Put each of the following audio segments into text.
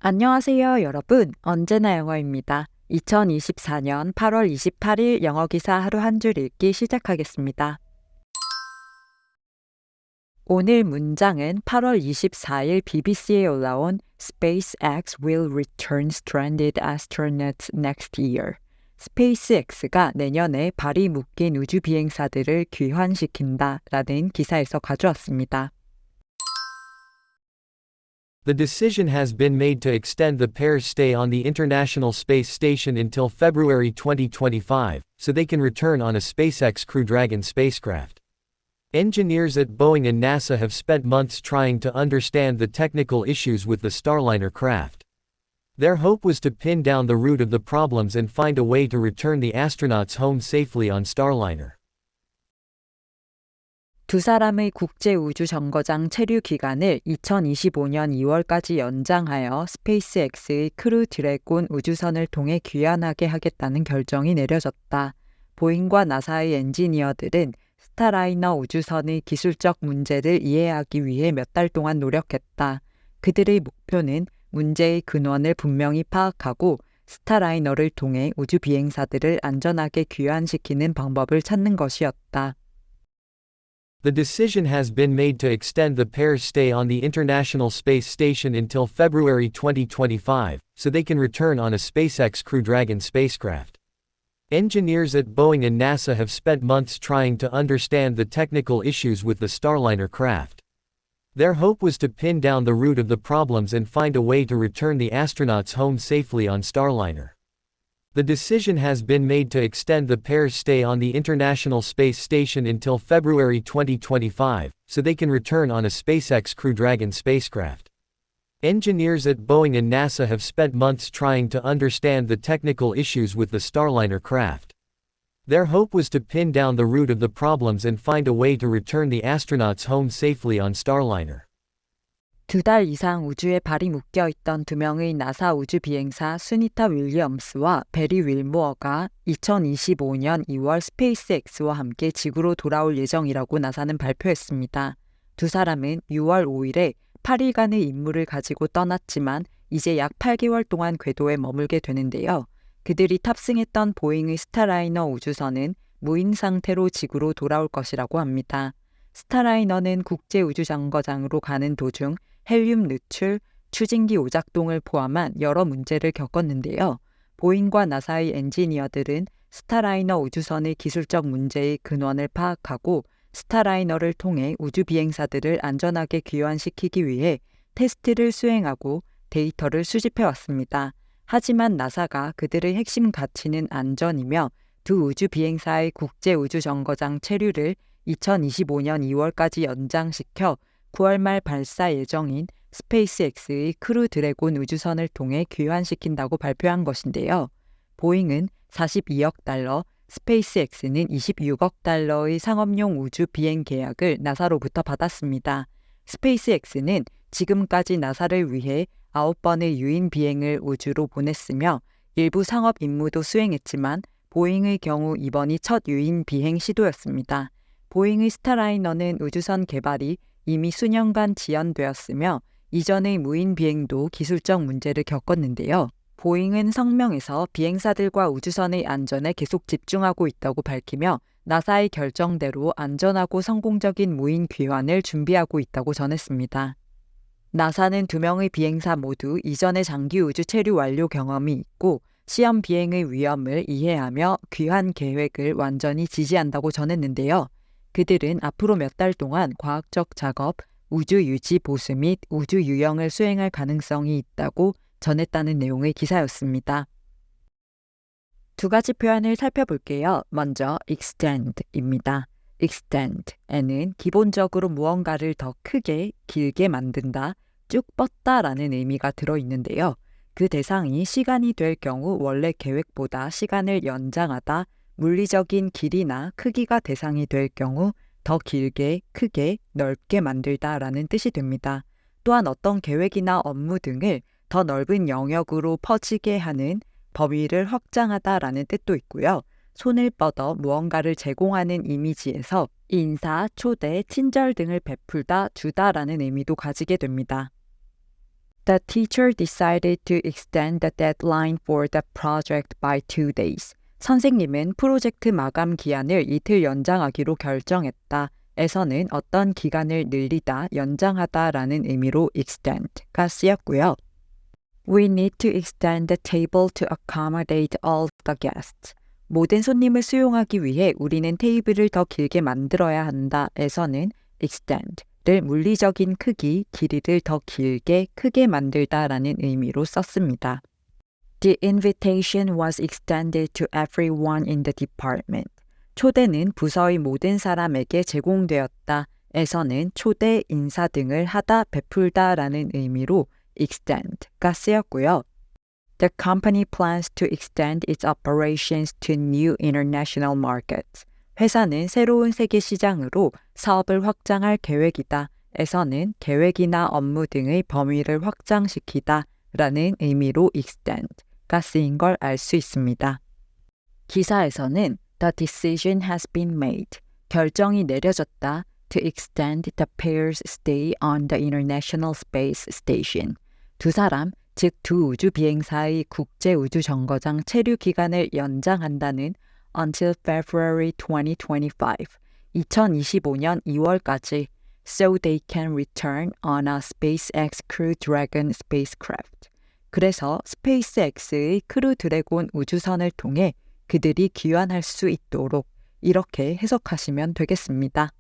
안녕하세요, 여러분. 언제나 영어입니다. 2024년 8월 28일 영어 기사 하루 한 줄 읽기 시작하겠습니다. 오늘 문장은 8월 24일 BBC에 올라온 SpaceX will return stranded astronauts next year. 스페이스X가 내년에 발이 묶인 우주 비행사들을 귀환시킨다 라는 기사에서 가져왔습니다. The decision has been made to extend the pair's stay on the International Space Station until February 2025, so they can return on a SpaceX Crew Dragon spacecraft. Engineers at Boeing and NASA have spent months trying to understand the technical issues with the Starliner craft. Their hope was to pin down the root of the problems and find a way to return the astronauts home safely on Starliner. 두 사람의 국제우주정거장 체류 기간을 2025년 2월까지 연장하여 스페이스X의 크루 드래곤 우주선을 통해 귀환하게 하겠다는 결정이 내려졌다. 보잉과 나사의 엔지니어들은 스타라이너 우주선의 기술적 문제를 이해하기 위해 몇 달 동안 노력했다. 그들의 목표는 문제의 근원을 분명히 파악하고 스타라이너를 통해 우주 비행사들을 안전하게 귀환시키는 방법을 찾는 것이었다. The decision has been made to extend the pair's stay on the International Space Station until February 2025, so they can return on a SpaceX Crew Dragon spacecraft. Engineers at Boeing and NASA have spent months trying to understand the technical issues with the Starliner craft. Their hope was to pin down the root of the problems and find a way to return the astronauts home safely on Starliner. The decision has been made to extend the pair's stay on the International Space Station until February 2025, so they can return on a SpaceX Crew Dragon spacecraft. Engineers at Boeing and NASA have spent months trying to understand the technical issues with the Starliner craft. Their hope was to pin down the root of the problems and find a way to return the astronauts home safely on Starliner. 2달 이상 우주에 발이 묶여있던 두 명의 나사 우주 비행사 수니타 윌리엄스와 베리 윌모어가 2025년 2월 스페이스X와 함께 지구로 돌아올 예정이라고 나사는 발표했습니다. 두 사람은 6월 5일에 8일간의 임무를 가지고 떠났지만 이제 약 8개월 동안 궤도에 머물게 되는데요. 그들이 탑승했던 보잉의 스타라이너 우주선은 무인 상태로 지구로 돌아올 것이라고 합니다. 스타라이너는 국제우주정거장으로 가는 도중 헬륨 누출, 추진기 오작동을 포함한 여러 문제를 겪었는데요. 보잉과 나사의 엔지니어들은 스타라이너 우주선의 기술적 문제의 근원을 파악하고 스타라이너를 통해 우주 비행사들을 안전하게 귀환시키기 위해 테스트를 수행하고 데이터를 수집해 왔습니다. 하지만 나사가 그들의 핵심 가치는 안전이며 두 우주 비행사의 국제우주정거장 체류를 2025년 2월까지 연장시켜 9월 말 발사 예정인 스페이스X의 크루 드래곤 우주선을 통해 귀환시킨다고 발표한 것인데요. 보잉은 42억 달러, 스페이스X는 26억 달러의 상업용 우주 비행 계약을 나사로부터 받았습니다. 스페이스X는 지금까지 나사를 위해 9번의 유인 비행을 우주로 보냈으며 일부 상업 임무도 수행했지만 보잉의 경우 이번이 첫 유인 비행 시도였습니다. 보잉의 스타라이너는 우주선 개발이 이미 수년간 지연되었으며 이전의 무인 비행도 기술적 문제를 겪었는데요. 보잉은 성명에서 비행사들과 우주선의 안전에 계속 집중하고 있다고 밝히며 나사의 결정대로 안전하고 성공적인 무인 귀환을 준비하고 있다고 전했습니다. 나사는 두 명의 비행사 모두 이전의 장기 우주 체류 완료 경험이 있고 시험 비행의 위험을 이해하며 귀환 계획을 완전히 지지한다고 전했는데요. 그들은 앞으로 몇 달 동안 과학적 작업, 우주 유지 보수 및 우주 유영을 수행할 가능성이 있다고 전했다는 내용의 기사였습니다. 두 가지 표현을 살펴볼게요. 먼저 extend입니다. extend에는 기본적으로 무언가를 더 크게, 길게 만든다, 쭉 뻗다라는 의미가 들어있는데요. 그 대상이 시간이 될 경우 원래 계획보다 시간을 연장하다, 물리적인 길이나 크기가 대상이 될 경우 더 길게, 크게, 넓게 만들다라는 뜻이 됩니다. 또한 어떤 계획이나 업무 등을 더 넓은 영역으로 퍼지게 하는 범위를 확장하다라는 뜻도 있고요. 손을 뻗어 무언가를 제공하는 이미지에서 인사, 초대, 친절 등을 베풀다, 주다라는 의미도 가지게 됩니다. The teacher decided to extend the deadline for the project by 2 days. 선생님은 프로젝트 마감 기한을 이틀 연장하기로 결정했다. 에서는 어떤 기간을 늘리다, 연장하다라는 의미로 extend가 쓰였고요. We need to extend the table to accommodate all the guests. 모든 손님을 수용하기 위해 우리는 테이블을 더 길게 만들어야 한다. 에서는 extend를 물리적인 크기, 길이를 더 길게, 크게 만들다라는 의미로 썼습니다. The invitation was extended to everyone in the department. 초대는 부서의 모든 사람에게 제공되었다. 에서는 초대, 인사 등을 하다, 베풀다라는 의미로 extend가 쓰였고요. The company plans to extend its operations to new international markets. 회사는 새로운 세계 시장으로 사업을 확장할 계획이다. 에서는 계획이나 업무 등의 범위를 확장시키다 라는 의미로 extend가 쓰인 걸 알 수 있습니다. 기사에서는 The decision has been made. 결정이 내려졌다. To extend the pair's stay on the International Space Station. 두 사람, 즉 두 우주 비행사의 국제 우주 정거장 체류 기간을 연장한다는 until February 2025, 2025년 2월까지 so they can return on a SpaceX Crew Dragon spacecraft. 그래서 스페이스X의 크루 드래곤 우주선을 통해 그들이 귀환할 수 있도록 이렇게 해석하시면 되겠습니다.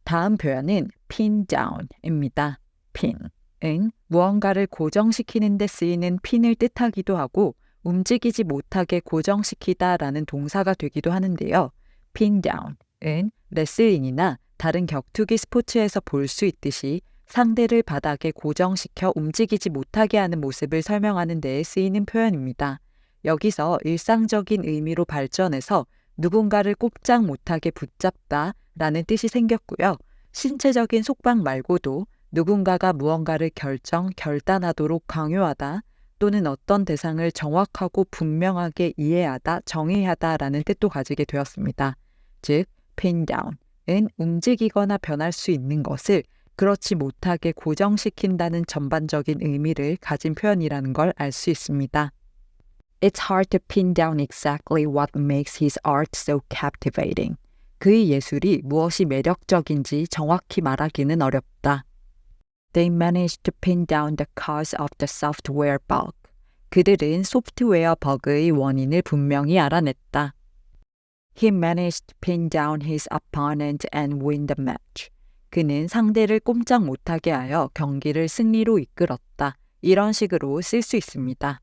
다음 표현은 pin down입니다. pin은 무언가를 고정시키는 데 쓰이는 핀을 뜻하기도 하고 움직이지 못하게 고정시키다라는 동사가 되기도 하는데요. pin down은 레슬링이나 다른 격투기 스포츠에서 볼 수 있듯이 상대를 바닥에 고정시켜 움직이지 못하게 하는 모습을 설명하는 데에 쓰이는 표현입니다. 여기서 일상적인 의미로 발전해서 누군가를 꼼짝 못하게 붙잡다 라는 뜻이 생겼고요. 신체적인 속박 말고도 누군가가 무언가를 결단하도록 강요하다 또는 어떤 대상을 정확하고 분명하게 이해하다, 정의하다 라는 뜻도 가지게 되었습니다. 즉, pin down은 움직이거나 변할 수 있는 것을 그렇지 못하게 고정시킨다는 전반적인 의미를 가진 표현이라는 걸 알 수 있습니다. It's hard to pin down exactly what makes his art so captivating. 그의 예술이 무엇이 매력적인지 정확히 말하기는 어렵다. They managed to pin down the cause of the software bug. 그들은 소프트웨어 버그의 원인을 분명히 알아냈다. He managed to pin down his opponent and win the match. 그는 상대를 꼼짝 못하게 하여 경기를 승리로 이끌었다. 이런 식으로 쓸 수 있습니다.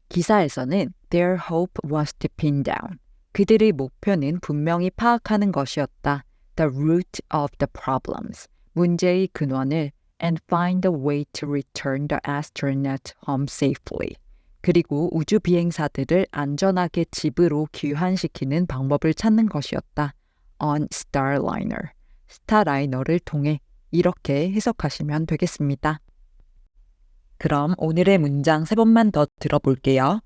기사에서는 their hope was to pin down. 그들의 목표는 분명히 파악하는 것이었다. The root of the problems. 문제의 근원을 and find a way to return the astronaut home safely. 그리고 우주 비행사들을 안전하게 집으로 귀환시키는 방법을 찾는 것이었다. On Starliner. 스타라이너를 통해 이렇게 해석하시면 되겠습니다. 그럼 오늘의 문장 3번만 더 들어볼게요.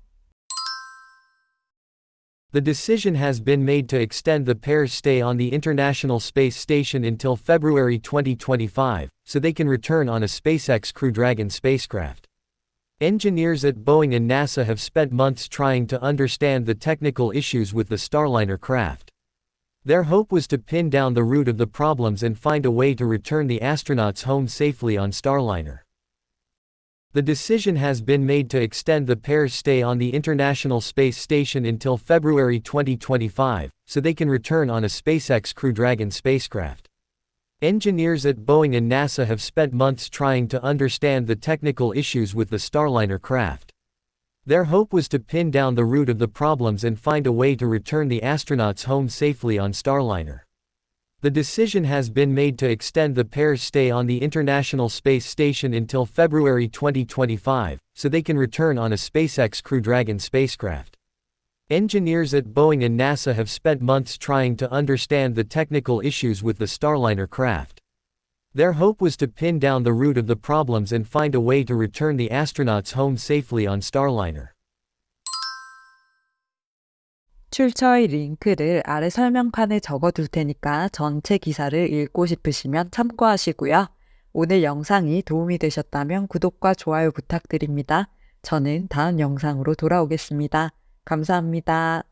The decision has been made to extend the pair's stay on the International Space Station until February 2025, so they can return on a SpaceX Crew Dragon spacecraft. Engineers at Boeing and NASA have spent months trying to understand the technical issues with the Starliner craft. Their hope was to pin down the root of the problems and find a way to return the astronauts home safely on Starliner. The decision has been made to extend the pair's stay on the International Space Station until February 2025, so they can return on a SpaceX Crew Dragon spacecraft. Engineers at Boeing and NASA have spent months trying to understand the technical issues with the Starliner craft. Their hope was to pin down the root of the problems and find a way to return the astronauts home safely on Starliner. The decision has been made to extend the pair's stay on the International Space Station until February 2025, so they can return on a SpaceX Crew Dragon spacecraft. Engineers at Boeing and NASA have spent months trying to understand the technical issues with the Starliner craft. Their hope was to pin down the root of the problems and find a way to return the astronauts home safely on Starliner. 출처의 링크를 아래 설명칸에 적어둘 테니까 전체 기사를 읽고 싶으시면 참고하시고요. 오늘 영상이 도움이 되셨다면 구독과 좋아요 부탁드립니다. 저는 다음 영상으로 돌아오겠습니다. 감사합니다.